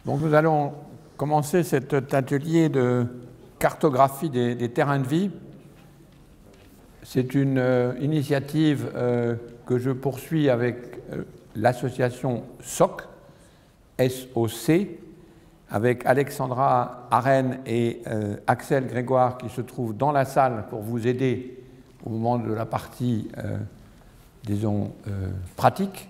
Donc nous allons commencer cet atelier de cartographie des terrains de vie. C'est une initiative que je poursuis avec l'association SOC, S-O-C, avec Alexandra Arène et Axel Grégoire qui se trouvent dans la salle pour vous aider au moment de la partie, disons, pratique.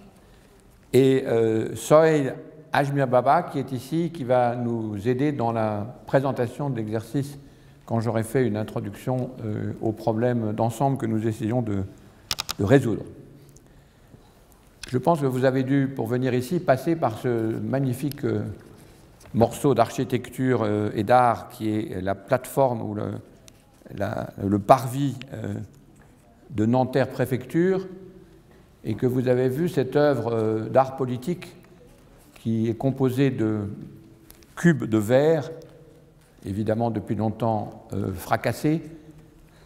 Et Sohail Ajmer Baba qui est ici, qui va nous aider dans la présentation de l'exercice quand j'aurai fait une introduction aux problèmes d'ensemble que nous essayons de résoudre. Je pense que vous avez dû, pour venir ici, passer par ce magnifique morceau d'architecture et d'art qui est la plateforme ou le parvis de Nanterre Préfecture, et que vous avez vu cette œuvre d'art politique qui est composée de cubes de verre, évidemment depuis longtemps fracassés,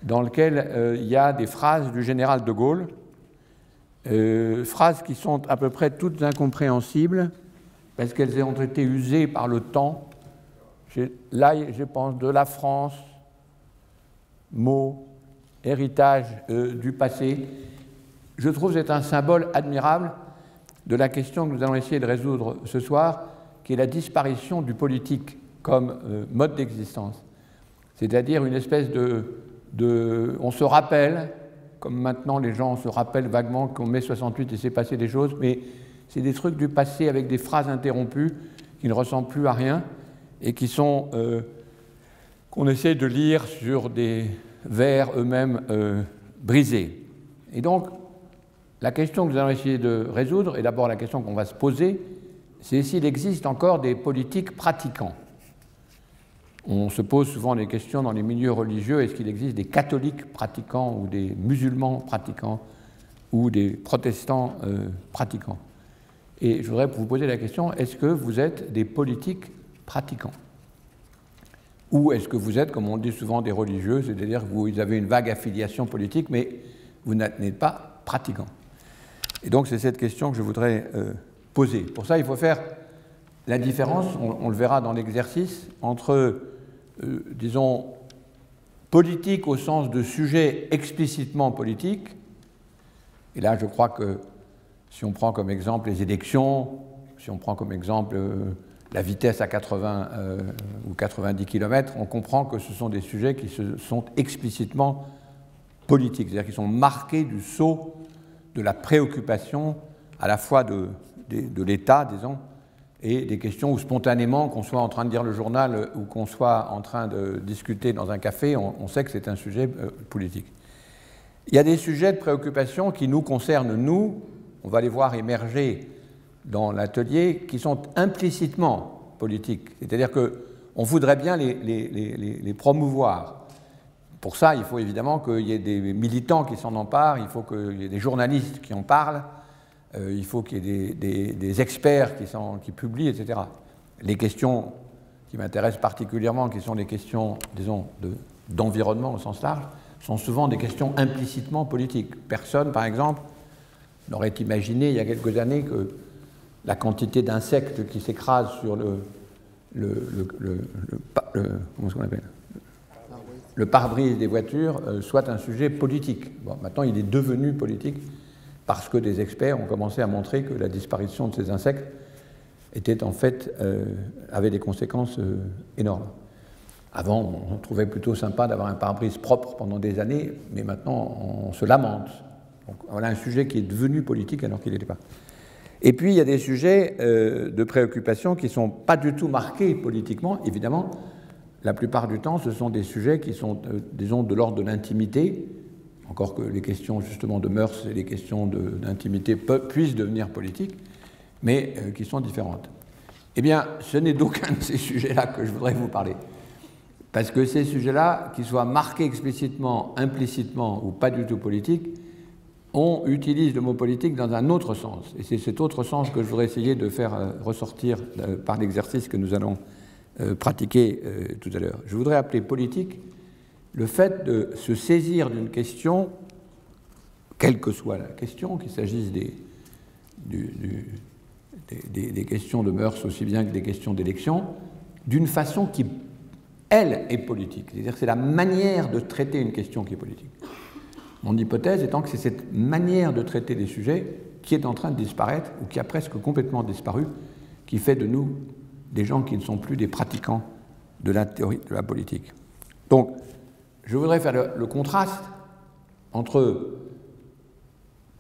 dans lequel il y a des phrases du général de Gaulle, phrases qui sont à peu près toutes incompréhensibles, parce qu'elles ont été usées par le temps. Là, je pense, de la France, mot, héritage du passé. Je trouve que c'est un symbole admirable de la question que nous allons essayer de résoudre ce soir, qui est la disparition du politique comme mode d'existence. C'est-à-dire une espèce on se rappelle, comme maintenant les gens se rappellent vaguement qu'en mai 68 il s'est passé des choses, mais c'est des trucs du passé avec des phrases interrompues qui ne ressemblent plus à rien et qui sont qu'on essaie de lire sur des vers eux-mêmes brisés. Et donc, la question que nous allons essayer de résoudre, et d'abord la question qu'on va se poser, c'est s'il existe encore des politiques pratiquants. On se pose souvent des questions dans les milieux religieux, est-ce qu'il existe des catholiques pratiquants ou des musulmans pratiquants ou des protestants pratiquants? Et je voudrais vous poser la question, est-ce que vous êtes des politiques pratiquants? Ou est-ce que vous êtes, comme on dit souvent, des religieux, c'est-à-dire que vous avez une vague affiliation politique, mais vous n'êtes pas pratiquants? Et donc c'est cette question que je voudrais poser. Pour ça, il faut faire la différence, on le verra dans l'exercice, entre, disons, politique au sens de sujet explicitement politique. Et là, je crois que si on prend comme exemple les élections, si on prend comme exemple la vitesse à 80 ou 90 km, on comprend que ce sont des sujets qui sont explicitement politiques, c'est-à-dire qui sont marqués du sceau de la préoccupation à la fois de l'État, disons, et des questions où spontanément, qu'on soit en train de lire le journal ou qu'on soit en train de discuter dans un café, on sait que c'est un sujet politique. Il y a des sujets de préoccupation qui nous concernent, nous, on va les voir émerger dans l'atelier, qui sont implicitement politiques. C'est-à-dire qu'on voudrait bien les promouvoir. Pour ça, il faut évidemment qu'il y ait des militants qui s'en emparent, il faut qu'il y ait des journalistes qui en parlent, il faut qu'il y ait des experts qui publient, etc. Les questions qui m'intéressent particulièrement, qui sont les questions, disons, d'environnement au sens large, sont souvent des questions implicitement politiques. Personne, par exemple, n'aurait imaginé il y a quelques années que la quantité d'insectes qui s'écrasent sur comment est-ce qu'on appelle ? Le pare-brise des voitures soit un sujet politique. Bon, maintenant, il est devenu politique parce que des experts ont commencé à montrer que la disparition de ces insectes était en fait, avait des conséquences énormes. Avant, on trouvait plutôt sympa d'avoir un pare-brise propre pendant des années, mais maintenant, on se lamente. Donc, voilà un sujet qui est devenu politique alors qu'il n'était pas. Et puis, il y a des sujets de préoccupation qui ne sont pas du tout marqués politiquement, évidemment. La plupart du temps, ce sont des sujets qui sont, disons, de l'ordre de l'intimité, encore que les questions justement de mœurs et les questions d'intimité puissent devenir politiques, mais qui sont différentes. Eh bien, ce n'est d'aucun de ces sujets-là que je voudrais vous parler. Parce que ces sujets-là, qu'ils soient marqués explicitement, implicitement ou pas du tout politiques, on utilise le mot politique dans un autre sens. Et c'est cet autre sens que je voudrais essayer de faire ressortir par l'exercice que nous allons pratiquer tout à l'heure. Je voudrais appeler politique le fait de se saisir d'une question, quelle que soit la question, qu'il s'agisse des questions de mœurs aussi bien que des questions d'élection, d'une façon qui, elle, est politique. C'est-à-dire que c'est la manière de traiter une question qui est politique. Mon hypothèse étant que c'est cette manière de traiter des sujets qui est en train de disparaître, ou qui a presque complètement disparu, qui fait de nous des gens qui ne sont plus des pratiquants de la théorie de la politique. Donc, je voudrais faire le contraste entre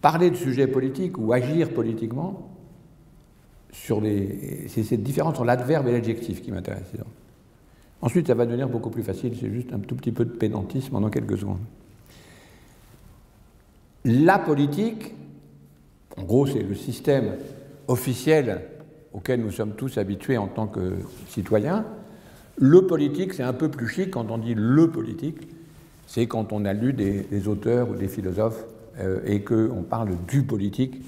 parler de sujets politiques ou agir politiquement sur c'est cette différence entre l'adverbe et l'adjectif qui m'intéresse. Ensuite, ça va devenir beaucoup plus facile, c'est juste un tout petit peu de pédantisme pendant quelques secondes. La politique, en gros, c'est le système officiel auquel nous sommes tous habitués en tant que citoyens. Le politique, c'est un peu plus chic quand on dit le politique, c'est quand on a lu des auteurs ou des philosophes et qu'on parle du politique,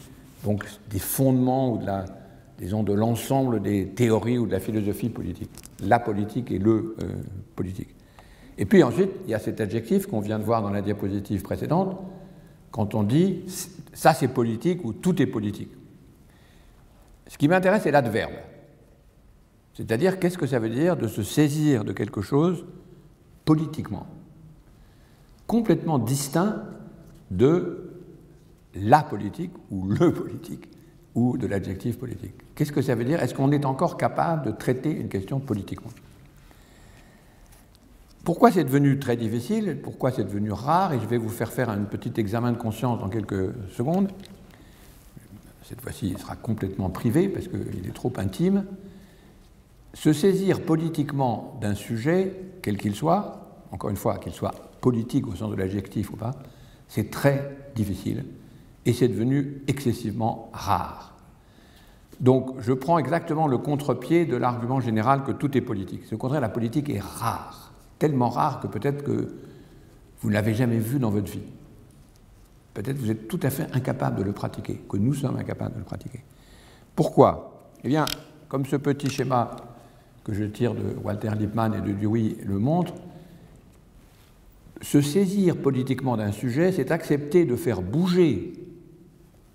donc des fondements ou de l'ensemble des théories ou de la philosophie politique. La politique et le politique. Et puis ensuite, il y a cet adjectif qu'on vient de voir dans la diapositive précédente, quand on dit « ça c'est politique » ou « tout est politique ». Ce qui m'intéresse, c'est l'adverbe. C'est-à-dire, qu'est-ce que ça veut dire de se saisir de quelque chose politiquement, complètement distinct de la politique ou le politique ou de l'adjectif politique. Qu'est-ce que ça veut dire? Est-ce qu'on est encore capable de traiter une question politiquement? Pourquoi c'est devenu très difficile? Pourquoi c'est devenu rare? Et je vais vous faire un petit examen de conscience dans quelques secondes. Cette fois-ci, il sera complètement privé parce qu'il est trop intime. Se saisir politiquement d'un sujet, quel qu'il soit, encore une fois, qu'il soit politique au sens de l'adjectif ou pas, c'est très difficile et c'est devenu excessivement rare. Donc, je prends exactement le contre-pied de l'argument général que tout est politique. C'est au contraire, la politique est rare, tellement rare que peut-être que vous ne l'avez jamais vu dans votre vie. Peut-être que vous êtes tout à fait incapable de le pratiquer, que nous sommes incapables de le pratiquer. Pourquoi? Eh bien, comme ce petit schéma que je tire de Walter Lippmann et de Dewey le montre, se saisir politiquement d'un sujet, c'est accepter de faire bouger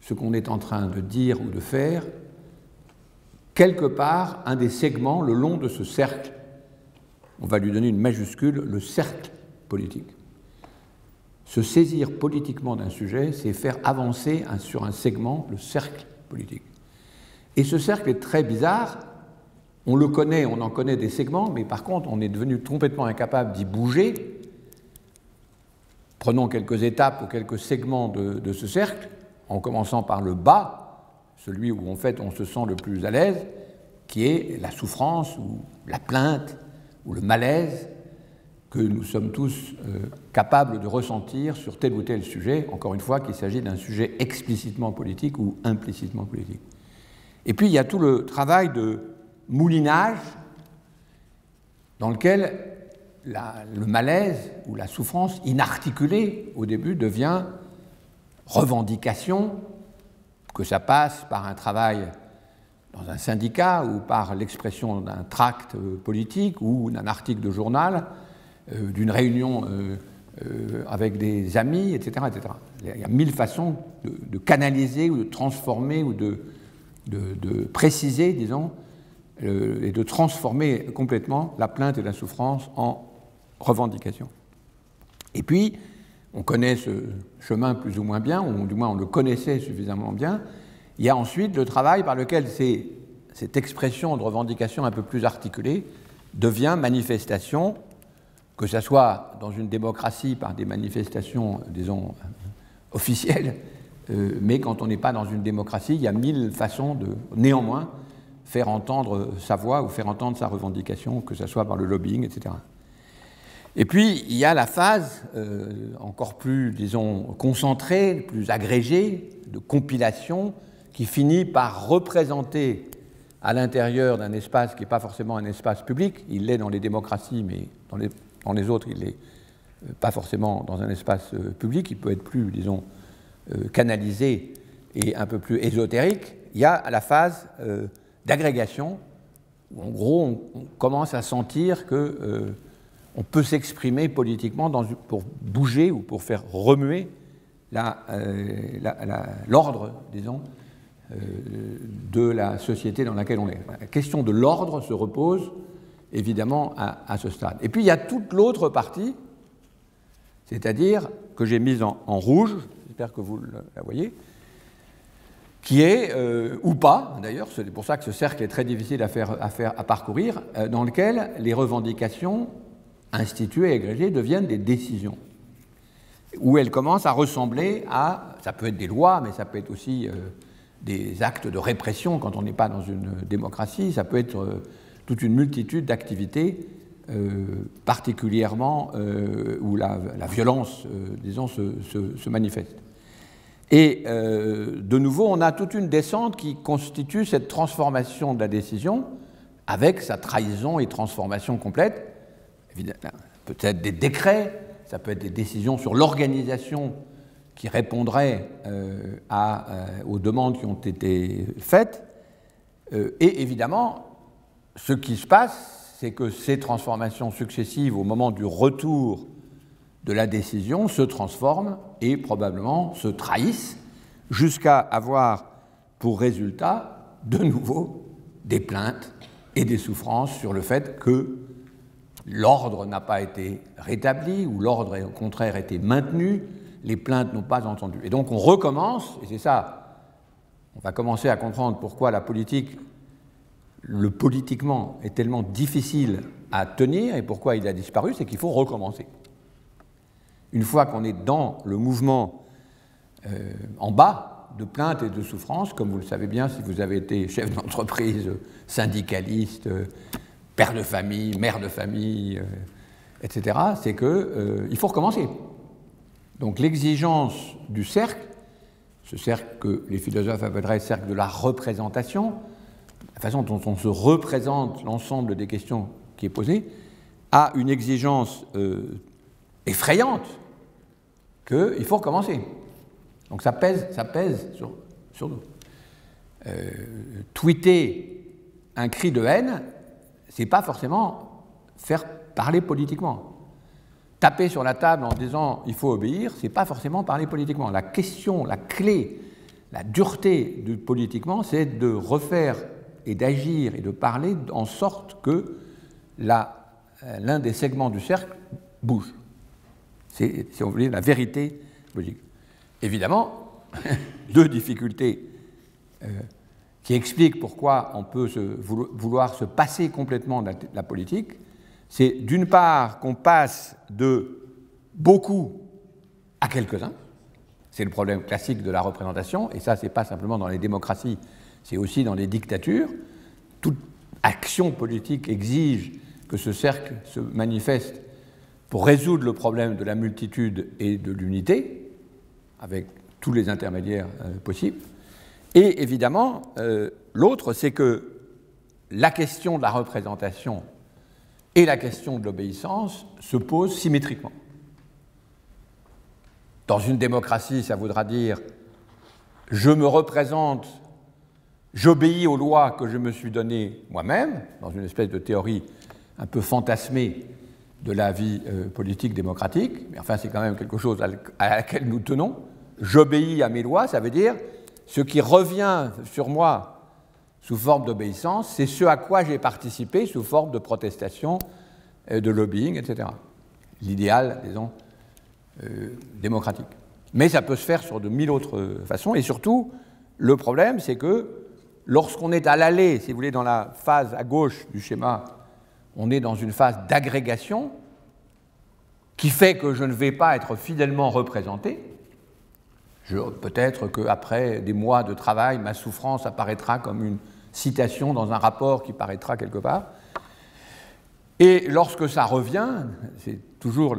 ce qu'on est en train de dire ou de faire, quelque part, un des segments le long de ce cercle. On va lui donner une majuscule, le cercle politique. Se saisir politiquement d'un sujet, c'est faire avancer sur un segment le cercle politique. Et ce cercle est très bizarre. On le connaît, on en connaît des segments, mais par contre, on est devenu complètement incapable d'y bouger. Prenons quelques étapes ou quelques segments de ce cercle, en commençant par le bas, celui où en fait on se sent le plus à l'aise, qui est la souffrance ou la plainte ou le malaise que nous sommes tous capables de ressentir sur tel ou tel sujet, encore une fois qu'il s'agit d'un sujet explicitement politique ou implicitement politique. Et puis il y a tout le travail de moulinage dans lequel le malaise ou la souffrance inarticulée au début devient revendication, que ça passe par un travail dans un syndicat ou par l'expression d'un tract politique ou d'un article de journal, d'une réunion avec des amis, etc., etc. Il y a mille façons de canaliser ou de transformer ou de préciser, disons, et de transformer complètement la plainte et la souffrance en revendication. Et puis, on connaît ce chemin plus ou moins bien, ou du moins on le connaissait suffisamment bien. Il y a ensuite le travail par lequel cette expression de revendication un peu plus articulée devient manifestation, que ce soit dans une démocratie par des manifestations, disons, officielles, mais quand on n'est pas dans une démocratie, il y a mille façons de, néanmoins, faire entendre sa voix ou faire entendre sa revendication, que ce soit par le lobbying, etc. Et puis, il y a la phase encore plus, disons, concentrée, plus agrégée, de compilation, qui finit par représenter à l'intérieur d'un espace qui n'est pas forcément un espace public, il l'est dans les démocraties, mais dans les autres, il n'est pas forcément dans un espace public, il peut être plus, disons, canalisé et un peu plus ésotérique. Il y a la phase d'agrégation, où en gros, on commence à sentir que on peut s'exprimer politiquement pour bouger ou pour faire remuer l'ordre, disons, de la société dans laquelle on est. La question de l'ordre se repose évidemment à ce stade. Et puis il y a toute l'autre partie, c'est-à-dire que j'ai mise en rouge, j'espère que vous la voyez, qui est, ou pas d'ailleurs, c'est pour ça que ce cercle est très difficile à parcourir, dans lequel les revendications instituées et agrégées deviennent des décisions, où elles commencent à ressembler à, ça peut être des lois, mais ça peut être aussi des actes de répression quand on n'est pas dans une démocratie, ça peut être toute une multitude d'activités particulièrement où la violence, disons, se manifeste. Et de nouveau, on a toute une descente qui constitue cette transformation de la décision avec sa trahison et transformation complète. Peut-être des décrets, ça peut être des décisions sur l'organisation qui répondraient aux demandes qui ont été faites. Et évidemment, ce qui se passe, c'est que ces transformations successives au moment du retour de la décision se transforment et probablement se trahissent jusqu'à avoir pour résultat de nouveau des plaintes et des souffrances sur le fait que l'ordre n'a pas été rétabli ou l'ordre au contraire a été maintenu, les plaintes n'ont pas entendu. Et donc on recommence, et c'est ça, on va commencer à comprendre pourquoi la politique, le politiquement est tellement difficile à tenir et pourquoi il a disparu, c'est qu'il faut recommencer. Une fois qu'on est dans le mouvement en bas de plaintes et de souffrances, comme vous le savez bien si vous avez été chef d'entreprise, syndicaliste, père de famille, mère de famille, etc., c'est qu'il faut recommencer. Donc l'exigence du cercle, ce cercle que les philosophes appelleraient cercle de la représentation, la façon dont on se représente l'ensemble des questions qui est posée, a une exigence effrayante qu'il faut recommencer. Donc ça pèse sur nous. Tweeter un cri de haine, c'est pas forcément faire parler politiquement. Taper sur la table en disant il faut obéir, c'est pas forcément parler politiquement. La question, la clé, la dureté du politiquement, c'est de refaire et d'agir et de parler en sorte que l'un des segments du cercle bouge. C'est, si on veut dire, la vérité politique. Évidemment, deux difficultés qui expliquent pourquoi on peut vouloir se passer complètement de la politique. C'est d'une part qu'on passe de beaucoup à quelques-uns. C'est le problème classique de la représentation, et ça, ce n'est pas simplement dans les démocraties, c'est aussi dans les dictatures. Toute action politique exige que ce cercle se manifeste pour résoudre le problème de la multitude et de l'unité, avec tous les intermédiaires possibles. Et évidemment, l'autre, c'est que la question de la représentation et la question de l'obéissance se posent symétriquement. Dans une démocratie, ça voudra dire « je me représente, j'obéis aux lois que je me suis données moi-même », dans une espèce de théorie un peu fantasmée de la vie politique démocratique, mais enfin c'est quand même quelque chose à laquelle nous tenons. J'obéis à mes lois, ça veut dire ce qui revient sur moi sous forme d'obéissance, c'est ce à quoi j'ai participé sous forme de protestation, de lobbying, etc. L'idéal, disons, démocratique. Mais ça peut se faire sur de mille autres façons, et surtout, le problème, c'est que lorsqu'on est à l'aller, si vous voulez, dans la phase à gauche du schéma, on est dans une phase d'agrégation qui fait que je ne vais pas être fidèlement représenté. Peut-être qu'après des mois de travail, ma souffrance apparaîtra comme une citation dans un rapport qui paraîtra quelque part. Et lorsque ça revient, c'est toujours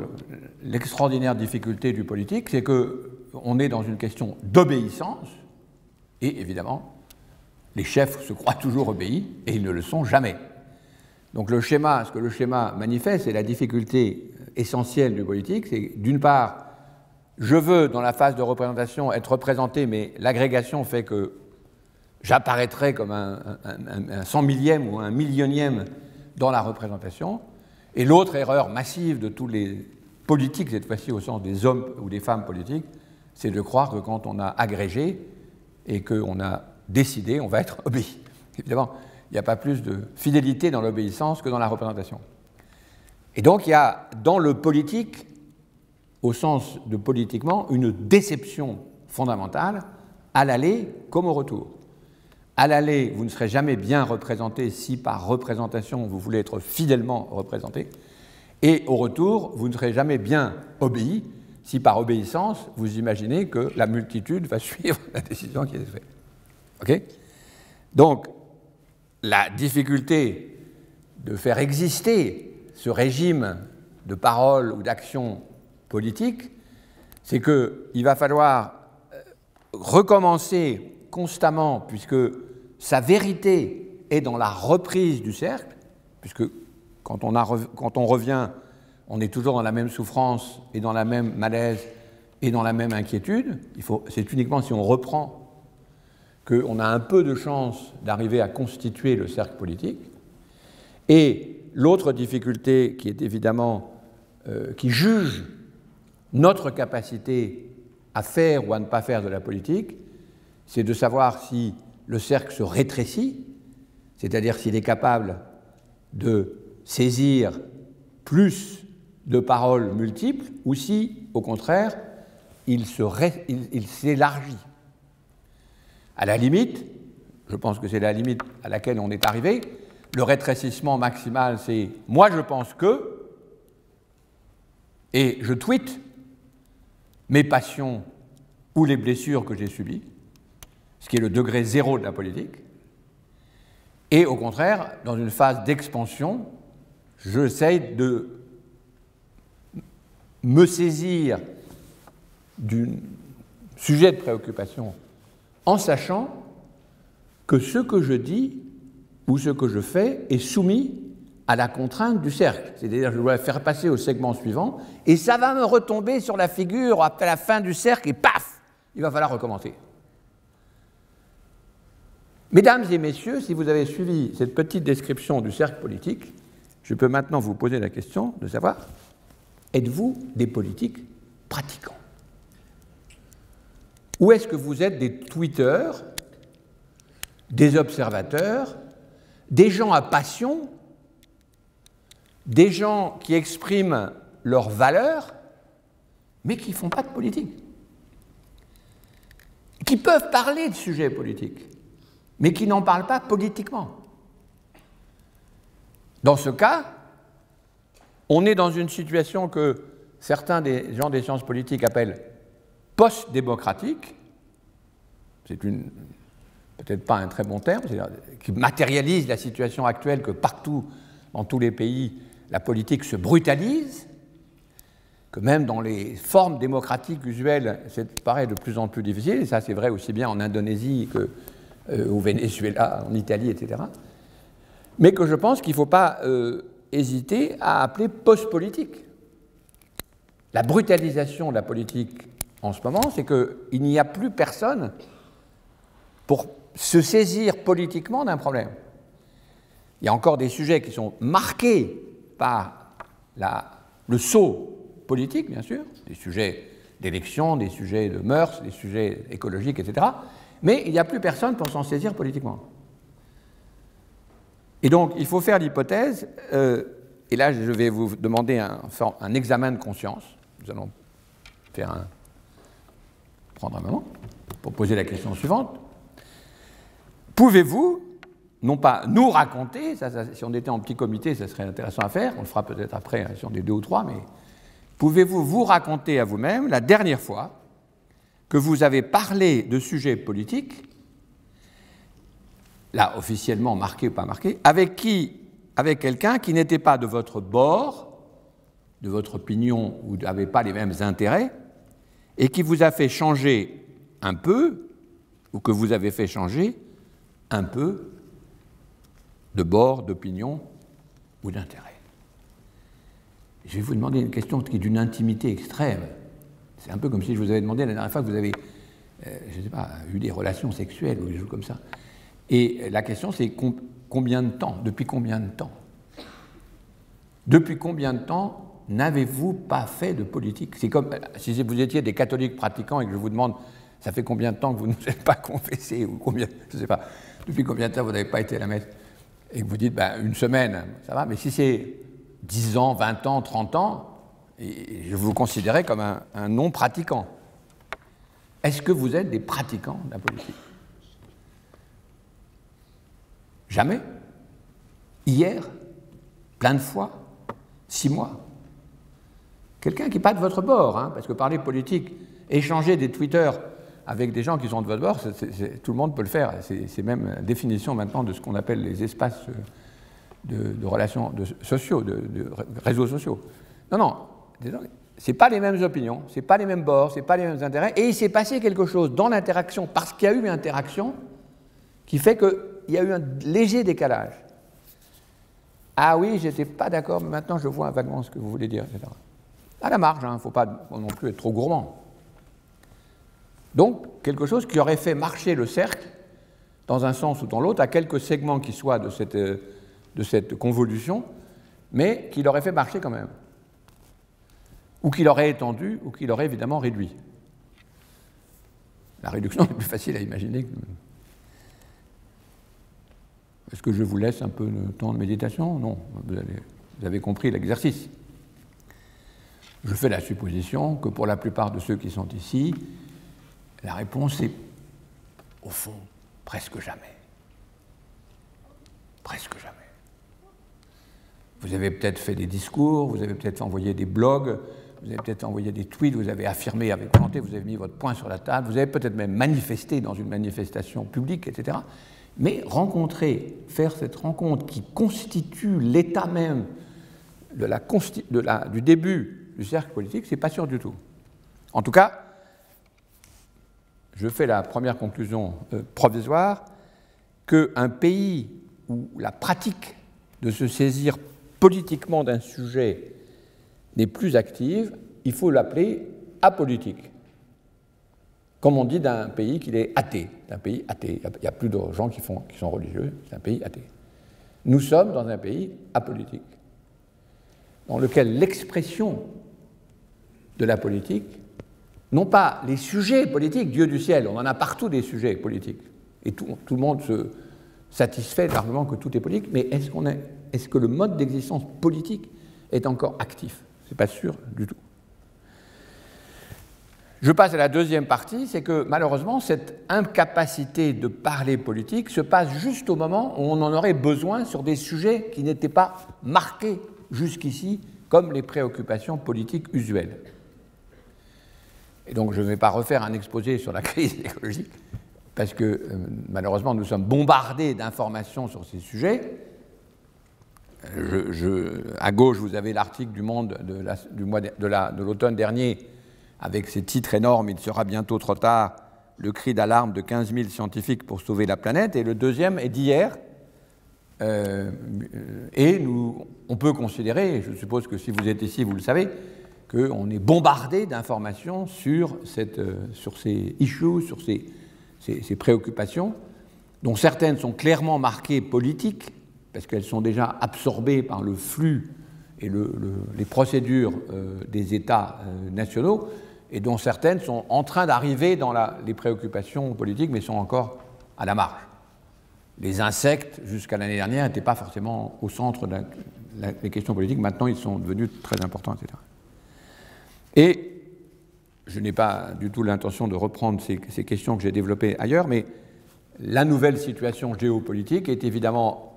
l'extraordinaire difficulté du politique, c'est qu'on est dans une question d'obéissance, et évidemment, les chefs se croient toujours obéis, et ils ne le sont jamais. Donc ce que le schéma manifeste, c'est la difficulté essentielle du politique, c'est d'une part, je veux, dans la phase de représentation, être représenté, mais l'agrégation fait que j'apparaîtrai comme un 100 millième ou un millionième dans la représentation. Et l'autre erreur massive de tous les politiques, cette fois-ci au sens des hommes ou des femmes politiques, c'est de croire que quand on a agrégé et qu'on a décidé, on va être obéi. Évidemment, il n'y a pas plus de fidélité dans l'obéissance que dans la représentation. Et donc, il y a dans le politique, au sens de politiquement, une déception fondamentale, à l'aller comme au retour. À l'aller, vous ne serez jamais bien représenté si par représentation vous voulez être fidèlement représenté. Et au retour, vous ne serez jamais bien obéi si par obéissance vous imaginez que la multitude va suivre la décision qui est faite. OK ? Donc, la difficulté de faire exister ce régime de parole ou d'action politique, c'est qu'il va falloir recommencer constamment, puisque sa vérité est dans la reprise du cercle, puisque quand on revient, on est toujours dans la même souffrance et dans la même malaise et dans la même inquiétude. C'est uniquement si on reprend qu'on a un peu de chance d'arriver à constituer le cercle politique. Et l'autre difficulté qui est évidemment, qui juge notre capacité à faire ou à ne pas faire de la politique, c'est de savoir si le cercle se rétrécit, c'est-à-dire s'il est capable de saisir plus de paroles multiples, ou si, au contraire, il s'élargit. À la limite, je pense que c'est la limite à laquelle on est arrivé, le rétrécissement maximal, c'est « moi je pense que » et je tweete mes passions ou les blessures que j'ai subies, ce qui est le degré zéro de la politique. Et au contraire, dans une phase d'expansion, j'essaye de me saisir d'un sujet de préoccupation en sachant que ce que je dis ou ce que je fais est soumis à la contrainte du cercle. C'est-à-dire que je dois faire passer au segment suivant et ça va me retomber sur la figure après la fin du cercle et paf, il va falloir recommencer. Mesdames et messieurs, si vous avez suivi cette petite description du cercle politique, je peux maintenant vous poser la question de savoir, êtes-vous des politiques pratiquants? Ou est-ce que vous êtes des tweeteurs, des observateurs, des gens à passion, des gens qui expriment leurs valeurs, mais qui ne font pas de politique, qui peuvent parler de sujets politiques, mais qui n'en parlent pas politiquement. Dans ce cas, on est dans une situation que certains des gens des sciences politiques appellent post-démocratique. C'est peut-être pas un très bon terme, qui matérialise la situation actuelle que partout, dans tous les pays, la politique se brutalise, que même dans les formes démocratiques usuelles, c'est paraît de plus en plus difficile, et ça c'est vrai aussi bien en Indonésie qu'au Venezuela, en Italie, etc. Mais que je pense qu'il ne faut pas hésiter à appeler post-politique. La brutalisation de la politique en ce moment, c'est qu'il n'y a plus personne pour se saisir politiquement d'un problème. Il y a encore des sujets qui sont marqués par le saut politique, bien sûr, des sujets d'élection, des sujets de mœurs, des sujets écologiques, etc. Mais il n'y a plus personne pour s'en saisir politiquement. Et donc, il faut faire l'hypothèse, et là, je vais vous demander un examen de conscience. Nous allons prendre un moment pour poser la question suivante. Pouvez-vous, non pas nous raconter, si on était en petit comité, ça serait intéressant à faire, on le fera peut-être après, si on est 2 ou 3, mais pouvez-vous vous raconter à vous-même la dernière fois que vous avez parlé de sujets politiques, là officiellement marqué ou pas marqué, avec quelqu'un qui n'était pas de votre bord, de votre opinion ou n'avait pas les mêmes intérêts, et qui vous a fait changer un peu, ou que vous avez fait changer un peu de bord, d'opinion ou d'intérêt. Je vais vous demander une question qui est d'une intimité extrême. C'est un peu comme si je vous avais demandé la dernière fois que vous avez, je ne sais pas, eu des relations sexuelles ou des choses comme ça. Et la question, c'est combien de temps? Depuis combien de temps? Depuis combien de temps n'avez-vous pas fait de politique? C'est comme si vous étiez des catholiques pratiquants et que je vous demande Ça fait combien de temps que vous ne vous êtes pas confessé, ou combien, je ne sais pas, depuis combien de temps vous n'avez pas été à la messe, et que vous dites, ben, une semaine, ça va, mais si c'est 10 ans, 20 ans, 30 ans, et je vous considérais comme un non-pratiquant. Est-ce que vous êtes des pratiquants de la politique? Jamais. Hier, plein de fois, 6 mois. Quelqu'un qui n'est pas de votre bord, hein, parce que parler politique, échanger des Twitter avec des gens qui sont de votre bord, tout le monde peut le faire. C'est même la définition maintenant de ce qu'on appelle les espaces de relations sociaux, de réseaux sociaux. Non, ce n'est pas les mêmes opinions, ce n'est pas les mêmes bords, ce n'est pas les mêmes intérêts, et il s'est passé quelque chose dans l'interaction, parce qu'il y a eu une interaction qui fait qu'il y a eu un léger décalage. Ah oui, je n'étais pas d'accord, mais maintenant je vois vaguement ce que vous voulez dire, etc. À la marge, il ne faut pas non plus être trop gourmand. Donc, quelque chose qui aurait fait marcher le cercle, dans un sens ou dans l'autre, à quelques segments qui soient de cette convolution, mais qui l'aurait fait marcher quand même. Ou qui l'aurait étendu, ou qui l'aurait évidemment réduit. La réduction est plus facile à imaginer. Est-ce que je vous laisse un peu de temps de méditation? Non, vous avez compris l'exercice. Je fais la supposition que pour la plupart de ceux qui sont ici, la réponse est, au fond, presque jamais. Presque jamais. Vous avez peut-être fait des discours, vous avez peut-être envoyé des blogs, vous avez peut-être envoyé des tweets, vous avez affirmé avec volonté, vous avez mis votre poing sur la table, vous avez peut-être même manifesté dans une manifestation publique, etc. Mais rencontrer, faire cette rencontre qui constitue l'état même du début du cercle politique, c'est pas sûr du tout. En tout cas, je fais la première conclusion provisoire, qu'un pays où la pratique de se saisir politiquement d'un sujet n'est plus active, il faut l'appeler apolitique. Comme on dit d'un pays qu'il est athée, d'un pays athée. Il n'y a plus de gens qui sont religieux, c'est un pays athée. Nous sommes dans un pays apolitique, dans lequel l'expression de la politique, non pas les sujets politiques, Dieu du ciel, on en a partout des sujets politiques, et tout le monde se satisfait de l'argument que tout est politique, mais est-ce que le mode d'existence politique est encore actif? Ce n'est pas sûr du tout. Je passe à la deuxième partie, c'est que malheureusement, cette incapacité de parler politique se passe juste au moment où on en aurait besoin sur des sujets qui n'étaient pas marqués jusqu'ici comme les préoccupations politiques usuelles. Et donc je ne vais pas refaire un exposé sur la crise écologique, parce que malheureusement nous sommes bombardés d'informations sur ces sujets. À gauche, vous avez l'article du Monde de l'automne dernier, avec ces titres énormes, il sera bientôt trop tard, le cri d'alarme de 15 000 scientifiques pour sauver la planète, et le deuxième est d'hier, et on peut considérer, je suppose que si vous êtes ici, vous le savez, qu'on est bombardé d'informations sur ces issues, sur ces préoccupations, dont certaines sont clairement marquées politiques, parce qu'elles sont déjà absorbées par le flux et les procédures des États nationaux, et dont certaines sont en train d'arriver dans les préoccupations politiques, mais sont encore à la marge. Les insectes, jusqu'à l'année dernière, n'étaient pas forcément au centre des questions politiques. Maintenant, ils sont devenus très importants, etc. Et je n'ai pas du tout l'intention de reprendre ces questions que j'ai développées ailleurs, mais la nouvelle situation géopolitique est évidemment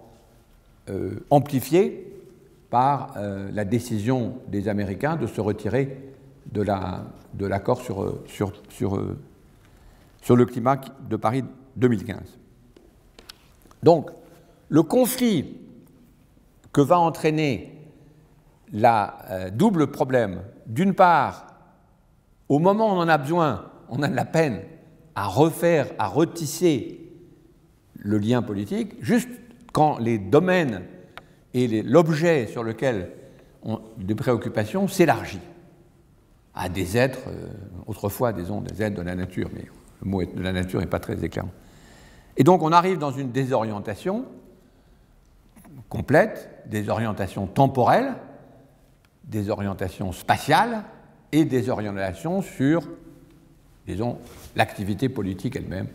amplifiée par la décision des Américains de se retirer de l'accord sur le climat de Paris 2015. Donc, le conflit que va entraîner la double problème, d'une part, au moment où on en a besoin, on a de la peine à retisser le lien politique, juste quand les domaines et l'objet sur lequel des préoccupations s'élargit à des êtres, autrefois disons des êtres de la nature, mais le mot de la nature n'est pas très éclairant. Et donc on arrive dans une désorientation complète, désorientation temporelle, désorientation spatiale et désorientation sur disons, l'activité politique elle-même.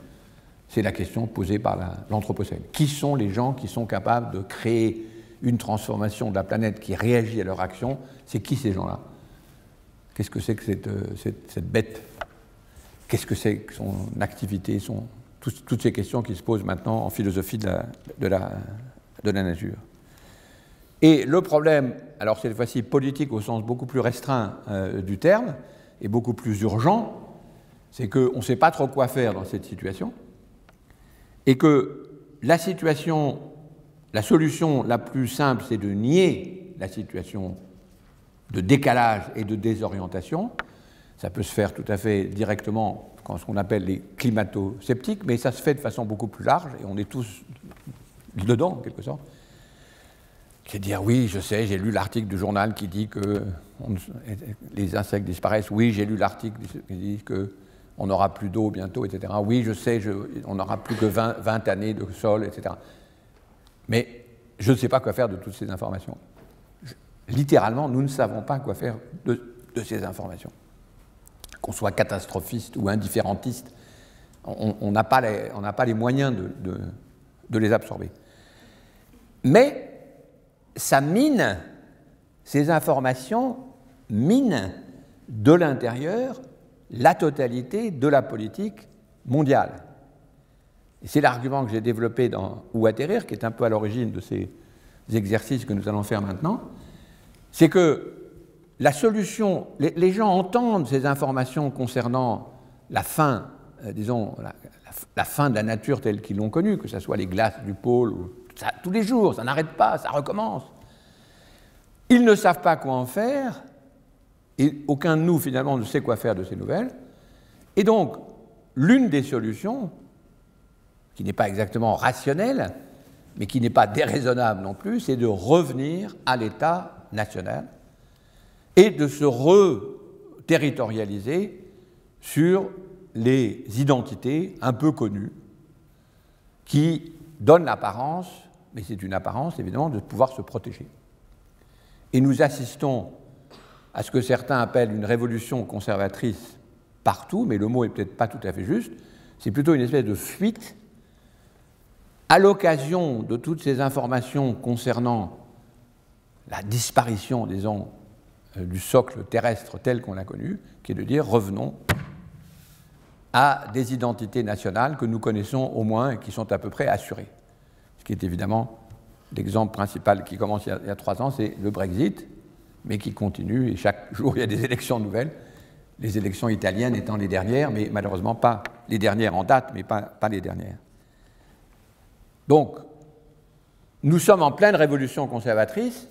C'est la question posée par l'Anthropocène. Qui sont les gens qui sont capables de créer une transformation de la planète qui réagit à leur action? C'est qui ces gens-là? Qu'est-ce que c'est que cette bête? Qu'est-ce que c'est que son activité, toutes ces questions qui se posent maintenant en philosophie de la nature. Et le problème, alors cette fois-ci politique au sens beaucoup plus restreint du terme, et beaucoup plus urgent, c'est qu'on ne sait pas trop quoi faire dans cette situation, et que la solution la plus simple, c'est de nier la situation de décalage et de désorientation. Ça peut se faire tout à fait directement quand ce qu'on appelle les climato-sceptiques, mais ça se fait de façon beaucoup plus large, et on est tous dedans, en quelque sorte. C'est dire, oui, je sais, j'ai lu l'article du journal qui dit que les insectes disparaissent, oui, j'ai lu l'article qui dit qu'on n'aura plus d'eau bientôt, etc. Oui, je sais, on n'aura plus que 20 années de sol, etc. Mais je ne sais pas quoi faire de toutes ces informations. Littéralement, nous ne savons pas quoi faire de ces informations. Qu'on soit catastrophiste ou indifférentiste, on n'a pas les moyens de les absorber. Mais ça mine, ces informations minent de l'intérieur la totalité de la politique mondiale. Et c'est l'argument que j'ai développé dans Où atterrir, qui est un peu à l'origine de ces exercices que nous allons faire maintenant, c'est que la solution, les gens entendent ces informations concernant la fin, disons, la fin de la nature telle qu'ils l'ont connue, que ce soit les glaces du pôle, ou ça, tous les jours, ça n'arrête pas, ça recommence. Ils ne savent pas quoi en faire, et aucun de nous, finalement, ne sait quoi faire de ces nouvelles. Et donc, l'une des solutions, qui n'est pas exactement rationnelle, mais qui n'est pas déraisonnable non plus, c'est de revenir à l'État national et de se re-territorialiser sur les identités un peu connues qui donnent l'apparence, mais c'est une apparence évidemment, de pouvoir se protéger. Et nous assistons à ce que certains appellent une révolution conservatrice partout, mais le mot n'est peut-être pas tout à fait juste, c'est plutôt une espèce de fuite à l'occasion de toutes ces informations concernant la disparition, disons, du socle terrestre tel qu'on l'a connu, qui est de dire revenons à des identités nationales que nous connaissons au moins et qui sont à peu près assurées. Ce qui est évidemment l'exemple principal qui commence il y a 3 ans, c'est le Brexit, mais qui continue, et chaque jour il y a des élections nouvelles, les élections italiennes étant les dernières, mais malheureusement pas les dernières en date, mais pas les dernières. Donc, nous sommes en pleine révolution conservatrice.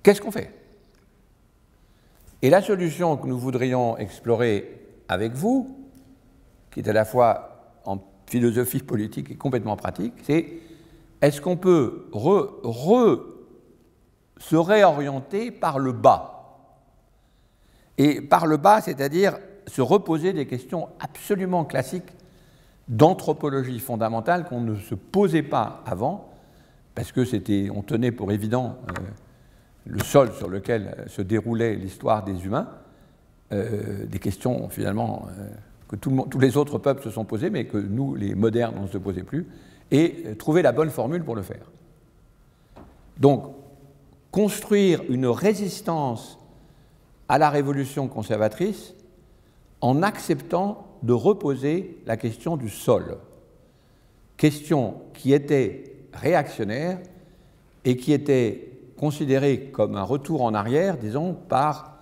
Qu'est-ce qu'on fait? Et la solution que nous voudrions explorer avec vous, qui est à la fois en philosophie politique et complètement pratique, c'est est-ce qu'on peut se réorienter par le bas? Et par le bas, c'est-à-dire se reposer des questions absolument classiques d'anthropologie fondamentale qu'on ne se posait pas avant, parce que on tenait pour évident le sol sur lequel se déroulait l'histoire des humains, des questions finalement que tous les autres peuples se sont posées, mais que nous, les modernes, on ne se posait plus, et trouver la bonne formule pour le faire. Donc, construire une résistance à la révolution conservatrice en acceptant de reposer la question du sol, question qui était réactionnaire et qui était considérée comme un retour en arrière, disons, par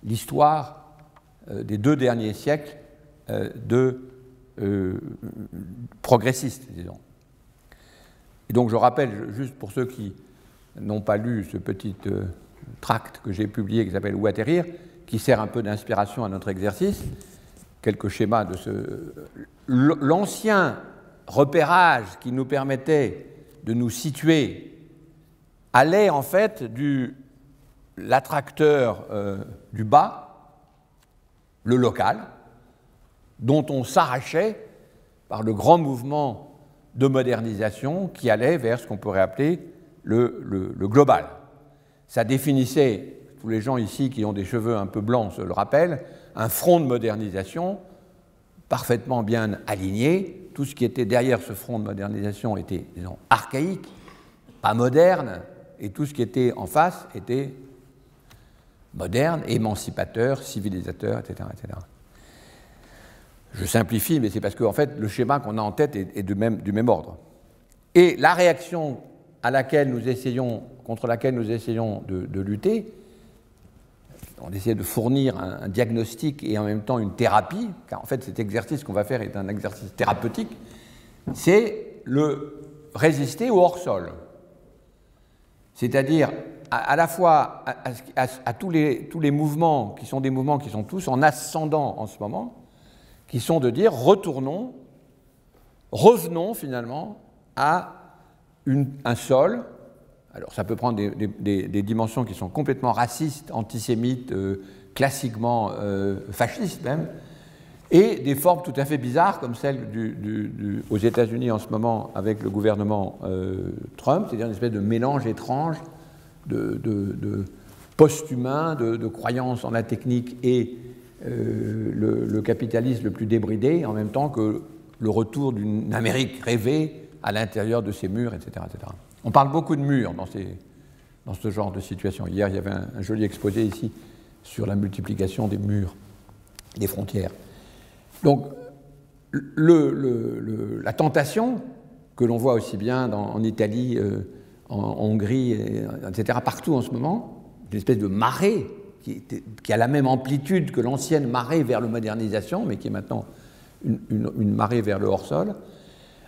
l'histoire des 2 derniers siècles progressistes, disons. Et donc je rappelle, juste pour ceux qui n'ont pas lu ce petit tract que j'ai publié qui s'appelle « Où atterrir », qui sert un peu d'inspiration à notre exercice, quelques schémas de l'ancien repérage qui nous permettait de nous situer allait en fait l'attracteur du bas, le local, dont on s'arrachait par le grand mouvement de modernisation qui allait vers ce qu'on pourrait appeler le global. Ça définissait, tous les gens ici qui ont des cheveux un peu blancs se le rappellent, un front de modernisation parfaitement bien aligné. Tout ce qui était derrière ce front de modernisation était, disons, archaïque, pas moderne, et tout ce qui était en face était moderne, émancipateur, civilisateur, etc., etc. Je simplifie, mais c'est parce que en fait, le schéma qu'on a en tête est du même ordre. Et la réaction contre laquelle nous essayons de lutter, on essaie de fournir un diagnostic et en même temps une thérapie, car en fait cet exercice qu'on va faire est un exercice thérapeutique, c'est le résister au hors-sol. C'est-à-dire à la fois à tous les mouvements qui sont des mouvements qui sont tous en ascendant en ce moment, qui sont de dire revenons finalement à un sol. Alors ça peut prendre des dimensions qui sont complètement racistes, antisémites, classiquement fascistes même, et des formes tout à fait bizarres comme celle aux États-Unis en ce moment avec le gouvernement Trump, c'est-à-dire une espèce de mélange étrange de post-humain, de croyances en la technique et le capitalisme le plus débridé, en même temps que le retour d'une Amérique rêvée à l'intérieur de ces murs, etc., etc. On parle beaucoup de murs dans ce genre de situation. Hier, il y avait un joli exposé ici sur la multiplication des murs, des frontières. Donc, la tentation que l'on voit aussi bien en Italie, en Hongrie, etc., partout en ce moment, une espèce de marée qui a la même amplitude que l'ancienne marée vers la modernisation, mais qui est maintenant une marée vers le hors-sol,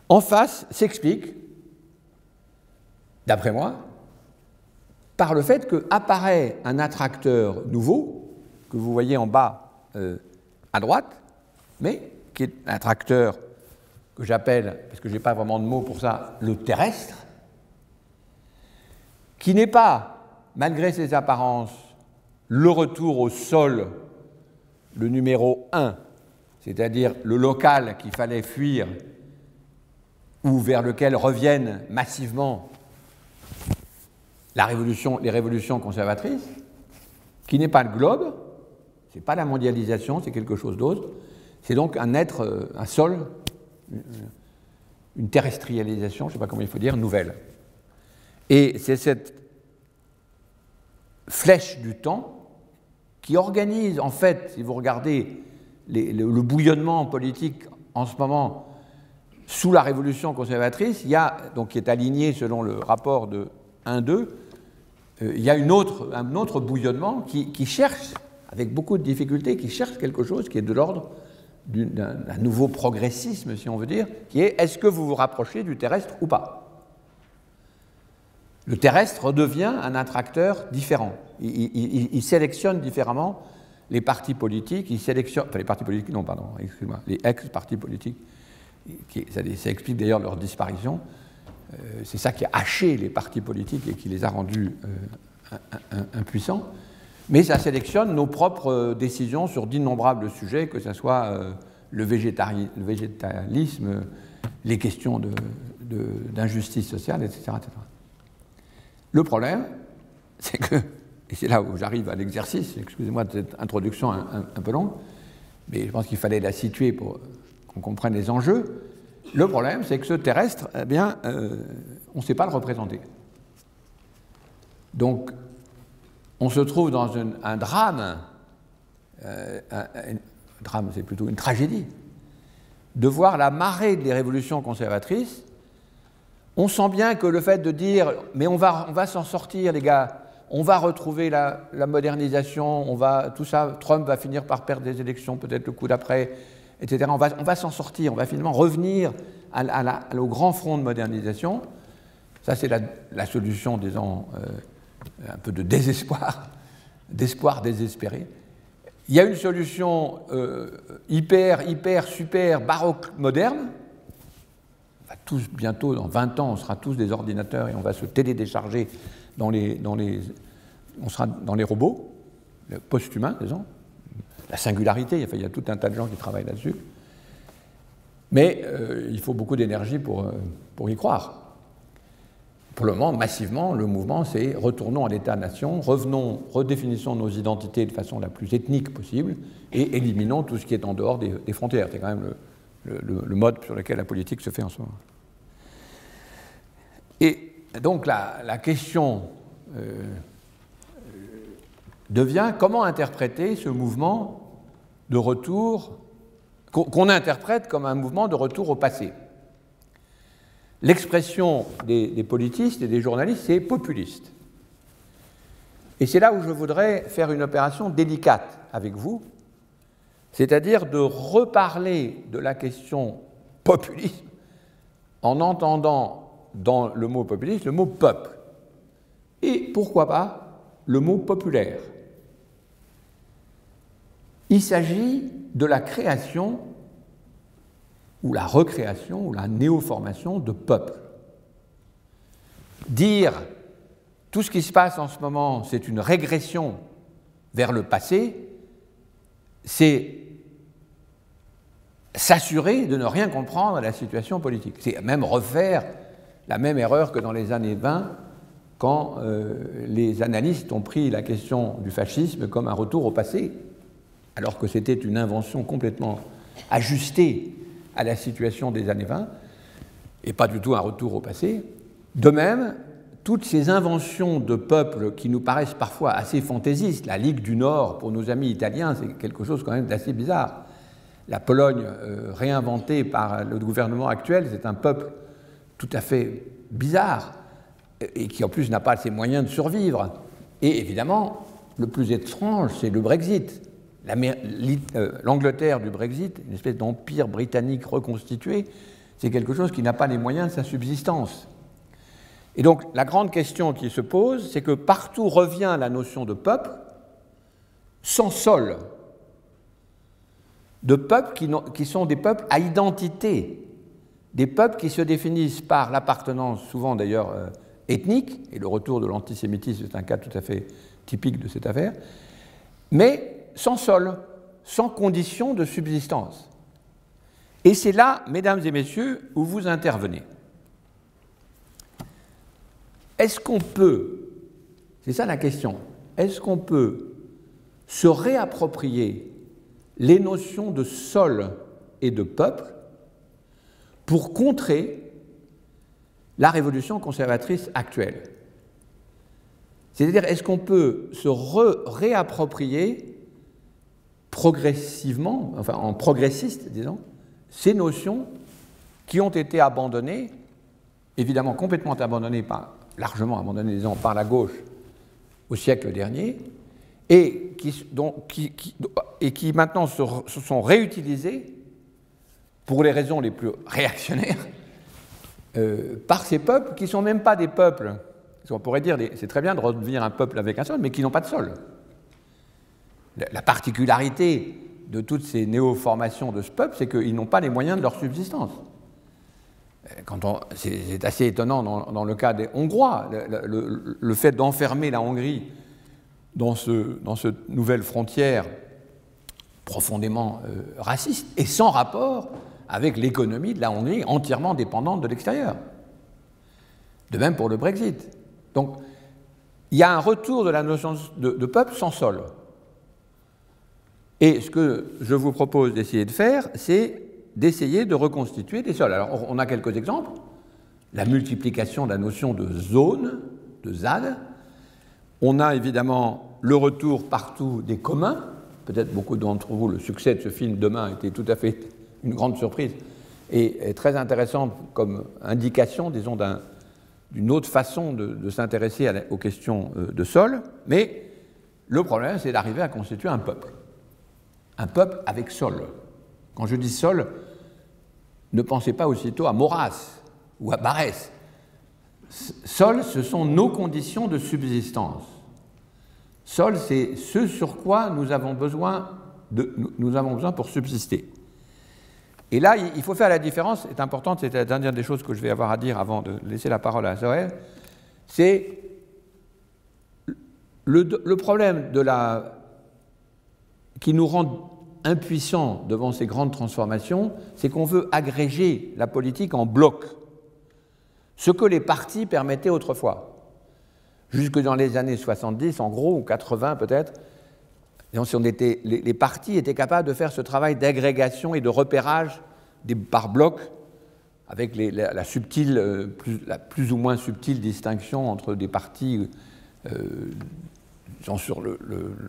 en face s'explique, d'après moi, par le fait qu'apparaît un attracteur nouveau, que vous voyez en bas à droite, mais qui est un attracteur que j'appelle, parce que je n'ai pas vraiment de mots pour ça, le terrestre, qui n'est pas, malgré ses apparences, le retour au sol, le numéro 1, c'est-à-dire le local qu'il fallait fuir ou vers lequel reviennent massivement les révolutions conservatrices, qui n'est pas le globe, ce n'est pas la mondialisation, c'est quelque chose d'autre, c'est donc un sol, une terrestrialisation, je ne sais pas comment il faut dire, nouvelle. Et c'est cette flèche du temps qui organise, en fait, si vous regardez le bouillonnement politique en ce moment sous la révolution conservatrice, il y a, donc qui est aligné selon le rapport de 1-2, il y a un autre bouillonnement qui cherche, avec beaucoup de difficultés, qui cherche quelque chose qui est de l'ordre d'un nouveau progressisme, si on veut dire, qui est est-ce que vous vous rapprochez du terrestre ou pas ? Le terrestre redevient un attracteur différent. Il sélectionne différemment les partis politiques, les partis politiques, non, pardon, excusez-moi, les ex-partis politiques, ça explique d'ailleurs leur disparition. C'est ça qui a haché les partis politiques et qui les a rendus impuissants. Mais ça sélectionne nos propres décisions sur d'innombrables sujets, que ce soit le végétalisme, les questions d'injustice sociale, etc., etc. Le problème, c'est que, et c'est là où j'arrive à l'exercice, excusez-moi de cette introduction un peu longue, mais je pense qu'il fallait la situer pour qu'on comprenne les enjeux. Le problème, c'est que ce terrestre, eh bien, on ne sait pas le représenter. Donc, on se trouve dans un drame, drame, c'est plutôt une tragédie, de voir la marée des révolutions conservatrices. On sent bien que le fait de dire « mais on va s'en sortir, les gars, on va retrouver la modernisation, tout ça, Trump va finir par perdre des élections, peut-être le coup d'après, etc. On va s'en sortir, on va finalement revenir au grand front de modernisation ». Ça, c'est la solution, disons, un peu de désespoir, d'espoir désespéré. Il y a une solution super baroque moderne. Tous, bientôt, dans 20 ans, on sera tous des ordinateurs et on va se télédécharger on sera dans les robots, le post-humain, disons. La singularité, il y a tout un tas de gens qui travaillent là-dessus. Mais il faut beaucoup d'énergie pour y croire. Pour le moment, massivement, le mouvement, c'est retournons à l'État-nation, revenons, redéfinissons nos identités de façon la plus ethnique possible et éliminons tout ce qui est en dehors des frontières. C'est quand même le mode sur lequel la politique se fait en ce moment. Et donc la question devient comment interpréter ce mouvement de retour, qu'on interprète comme un mouvement de retour au passé. L'expression des politistes et des journalistes, c'est populiste. Et c'est là où je voudrais faire une opération délicate avec vous, c'est-à-dire de reparler de la question populisme en entendant dans le mot populisme le mot peuple. Et pourquoi pas le mot populaire. Il s'agit de la création ou la recréation ou la néoformation de peuples. Dire tout ce qui se passe en ce moment, c'est une régression vers le passé, c'est s'assurer de ne rien comprendre à la situation politique. C'est même refaire la même erreur que dans les années 20, quand les analystes ont pris la question du fascisme comme un retour au passé, alors que c'était une invention complètement ajustée à la situation des années 20, et pas du tout un retour au passé. De même, toutes ces inventions de peuples qui nous paraissent parfois assez fantaisistes, la Ligue du Nord, pour nos amis italiens, c'est quelque chose quand même d'assez bizarre. La Pologne réinventée par le gouvernement actuel, c'est un peuple tout à fait bizarre, et qui en plus n'a pas ses moyens de survivre. Et évidemment, le plus étrange, c'est le Brexit. L'Angleterre du Brexit, une espèce d'empire britannique reconstitué, c'est quelque chose qui n'a pas les moyens de sa subsistance. Et donc la grande question qui se pose, c'est que partout revient la notion de peuple sans sol, de peuples qui sont des peuples à identité, des peuples qui se définissent par l'appartenance, souvent d'ailleurs ethnique, et le retour de l'antisémitisme est un cas tout à fait typique de cette affaire, mais sans sol, sans condition de subsistance. Et c'est là, mesdames et messieurs, où vous intervenez. Est-ce qu'on peut, c'est ça la question, est-ce qu'on peut se réapproprier les notions de sol et de peuple pour contrer la révolution conservatrice actuelle? C'est-à-dire, est-ce qu'on peut se réapproprier progressivement, enfin en progressiste, disons, ces notions qui ont été abandonnées, évidemment complètement abandonnées, largement abandonnées, disons, par la gauche au siècle dernier, et qui maintenant se sont réutilisées pour les raisons les plus réactionnaires par ces peuples qui ne sont même pas des peuples. On pourrait dire, c'est très bien de redevenir un peuple avec un sol, mais qui n'ont pas de sol. La particularité de toutes ces néo-formations de ce peuple, c'est qu'ils n'ont pas les moyens de leur subsistance. C'est assez étonnant dans le cas des Hongrois, le fait d'enfermer la Hongrie dans cette nouvelle frontière profondément raciste et sans rapport avec l'économie de la Hongrie entièrement dépendante de l'extérieur. De même pour le Brexit. Donc, il y a un retour de la notion de peuple sans sol. Et ce que je vous propose d'essayer de faire, c'est d'essayer de reconstituer des sols. Alors, on a quelques exemples. La multiplication de la notion de zone, de ZAD. On a évidemment le retour partout des communs. Peut-être beaucoup d'entre vous, le succès de ce film Demain était tout à fait une grande surprise et très intéressante comme indication, disons, d'une autre façon de s'intéresser aux questions de sol. Mais le problème, c'est d'arriver à constituer un peuple. Un peuple avec sol. Quand je dis sol, ne pensez pas aussitôt à Maurras ou à Barès. Sol, ce sont nos conditions de subsistance. Sol, c'est ce sur quoi nous avons besoin pour subsister. Et là, il faut faire la différence, c'est important, c'est la dernière des choses que je vais avoir à dire avant de laisser la parole à Zoé, c'est le problème qui nous rend impuissants devant ces grandes transformations, c'est qu'on veut agréger la politique en blocs. ce que les partis permettaient autrefois. Jusque dans les années 70, en gros, ou 80 peut-être, les partis étaient capables de faire ce travail d'agrégation et de repérage par blocs, avec la plus ou moins subtile distinction entre des partis sur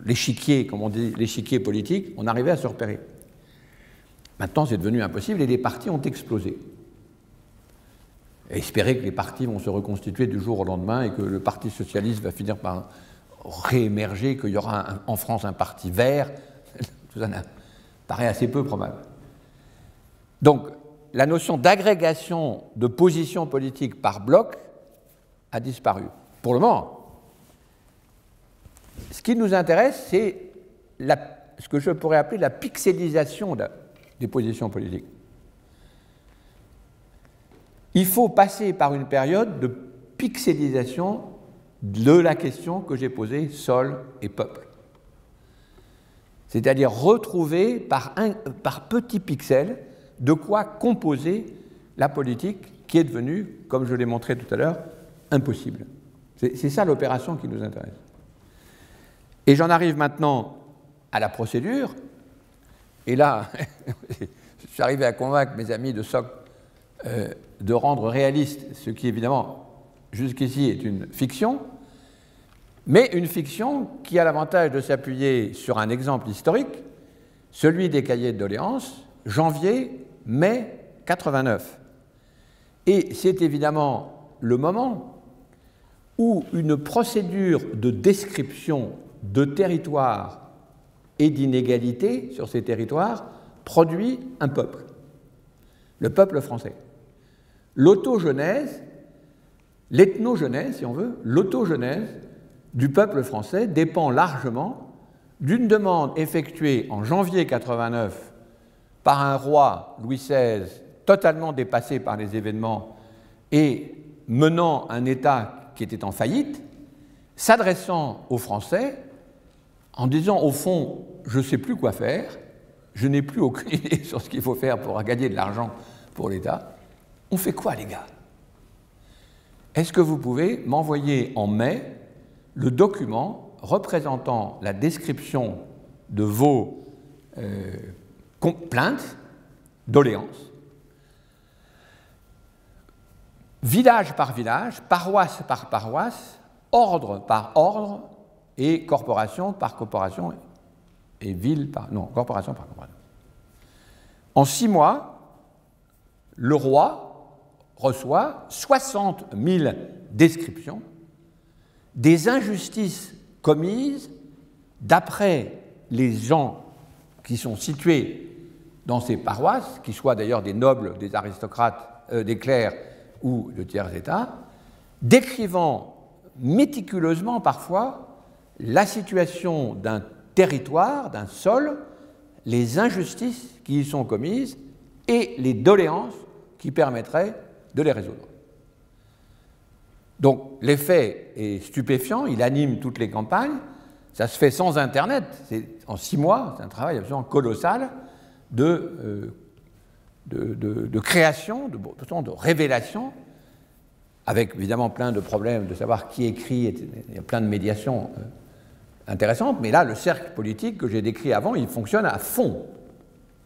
l'échiquier, comme on dit, l'échiquier politique, on arrivait à se repérer. Maintenant, c'est devenu impossible et les partis ont explosé. Et espérer que les partis vont se reconstituer du jour au lendemain et que le Parti socialiste va finir par réémerger, qu'il y aura en France un parti vert, tout ça paraît assez peu probable. Donc, la notion d'agrégation de positions politiques par bloc a disparu, pour le moment. Ce qui nous intéresse, c'est ce que je pourrais appeler la pixelisation des positions politiques. Il faut passer par une période de pixelisation de la question que j'ai posée, sol et peuple. C'est-à-dire retrouver par petits pixels de quoi composer la politique qui est devenue, comme je l'ai montré tout à l'heure, impossible. C'est ça l'opération qui nous intéresse. Et j'en arrive maintenant à la procédure. Et là, je suis arrivé à convaincre mes amis de SOC de rendre réaliste ce qui, évidemment, jusqu'ici est une fiction, mais une fiction qui a l'avantage de s'appuyer sur un exemple historique, celui des cahiers de doléances, janvier-mai 89. Et c'est évidemment le moment où une procédure de description de territoire et d'inégalité sur ces territoires produit un peuple, le peuple français. L'autogenèse, l'ethnogenèse, si on veut, l'autogenèse du peuple français dépend largement d'une demande effectuée en janvier 89 par un roi, Louis XVI, totalement dépassé par les événements et menant un État qui était en faillite, s'adressant aux Français en disant, au fond, je ne sais plus quoi faire, je n'ai plus aucune idée sur ce qu'il faut faire pour gagner de l'argent pour l'État. On fait quoi, les gars? Est-ce que vous pouvez m'envoyer en mai le document représentant la description de vos plaintes, doléances, village par village, paroisse par paroisse, ordre par ordre, et corporation par corporation, et ville par... non, corporation par corporation. En 6 mois, le roi reçoit 60 000 descriptions des injustices commises d'après les gens qui sont situés dans ces paroisses, qui soient d'ailleurs des nobles, des aristocrates, des clercs ou de tiers-état, décrivant méticuleusement parfois la situation d'un territoire, d'un sol, les injustices qui y sont commises et les doléances qui permettraient de les résoudre. Donc l'effet est stupéfiant, il anime toutes les campagnes, ça se fait sans Internet, en 6 mois, c'est un travail absolument colossal de création, de révélation, avec évidemment plein de problèmes de savoir qui écrit, il y a plein de médiations intéressantes, mais là, le cercle politique que j'ai décrit avant, il fonctionne à fond.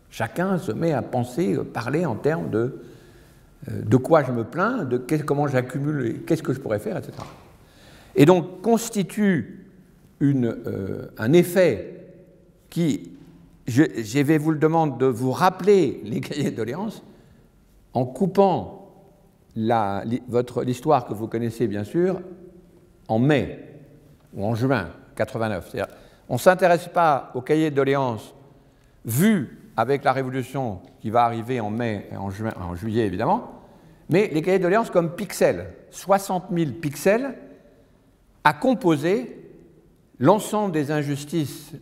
Chacun se met à penser, parler en termes de quoi je me plains, comment j'accumule, qu'est-ce que je pourrais faire, etc. Et donc constitue un effet qui, je vais vous le demander de vous rappeler les cahiers de doléances en coupant l'histoire que vous connaissez bien sûr en mai ou en juin 89. C'est-à-dire, on ne s'intéresse pas aux cahiers de doléances vus avec la Révolution qui va arriver en mai et en juillet évidemment, mais les cahiers de doléances comme pixels, 60 000 pixels à composer l'ensemble des injustices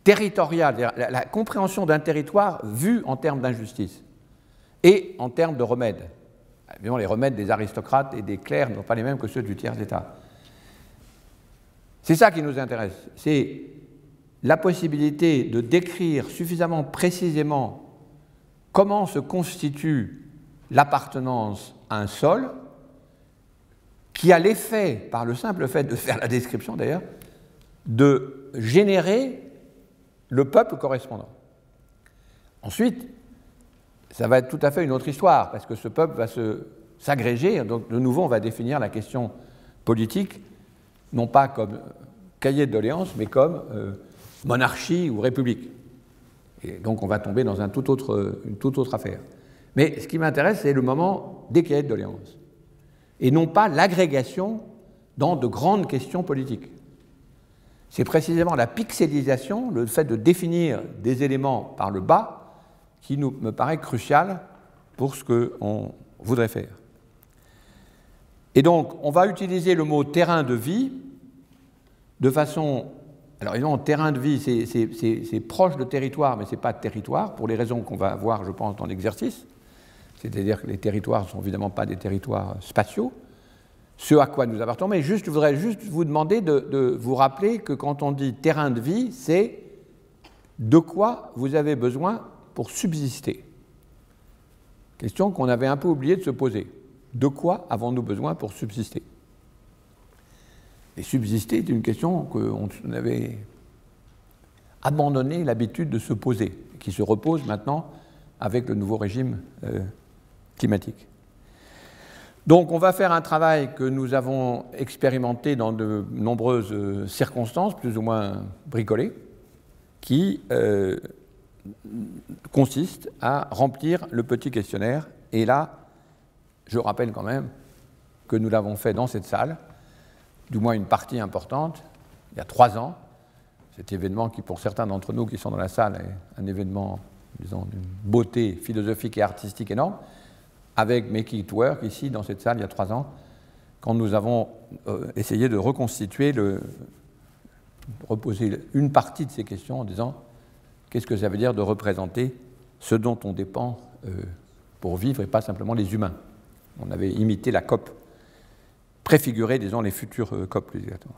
territoriales, la compréhension d'un territoire vu en termes d'injustice et en termes de remèdes. Évidemment, les remèdes des aristocrates et des clercs ne sont pas les mêmes que ceux du tiers-état. C'est ça qui nous intéresse, c'est la possibilité de décrire suffisamment précisément comment se constitue l'appartenance à un sol qui a l'effet, par le simple fait de faire la description d'ailleurs, de générer le peuple correspondant. Ensuite, ça va être tout à fait une autre histoire, parce que ce peuple va s'agréger, donc de nouveau on va définir la question politique, non pas comme cahier de doléances, mais comme monarchie ou république. Et donc on va tomber dans une toute autre affaire. Mais ce qui m'intéresse, c'est le moment des cahiers de doléances, et non pas l'agrégation dans de grandes questions politiques. C'est précisément la pixelisation, le fait de définir des éléments par le bas, qui me paraît crucial pour ce qu'on voudrait faire. Et donc, on va utiliser le mot terrain de vie de façon... Alors, évidemment, terrain de vie, c'est proche de territoire, mais ce n'est pas territoire, pour les raisons qu'on va voir, je pense, dans l'exercice. C'est-à-dire que les territoires ne sont évidemment pas des territoires spatiaux, ce à quoi nous appartenons, mais je voudrais juste vous demander de vous rappeler que quand on dit terrain de vie, c'est de quoi vous avez besoin pour subsister. Question qu'on avait un peu oublié de se poser. De quoi avons-nous besoin pour subsister? Et subsister est une question qu'on avait abandonné l'habitude de se poser, qui se repose maintenant avec le nouveau régime climatique. Donc on va faire un travail que nous avons expérimenté dans de nombreuses circonstances, plus ou moins bricolées, qui consiste à remplir le petit questionnaire. Et là, je rappelle quand même que nous l'avons fait dans cette salle, du moins une partie importante, il y a 3 ans. Cet événement qui, pour certains d'entre nous qui sont dans la salle, est un événement, disons, d'une beauté philosophique et artistique énorme, avec Make It Work, ici, dans cette salle, il y a 3 ans, quand nous avons essayé de reconstituer, reposer une partie de ces questions en disant qu'est-ce que ça veut dire de représenter ce dont on dépend pour vivre et pas simplement les humains. On avait imité la COP, préfiguré, disons, les futures COP plus exactement.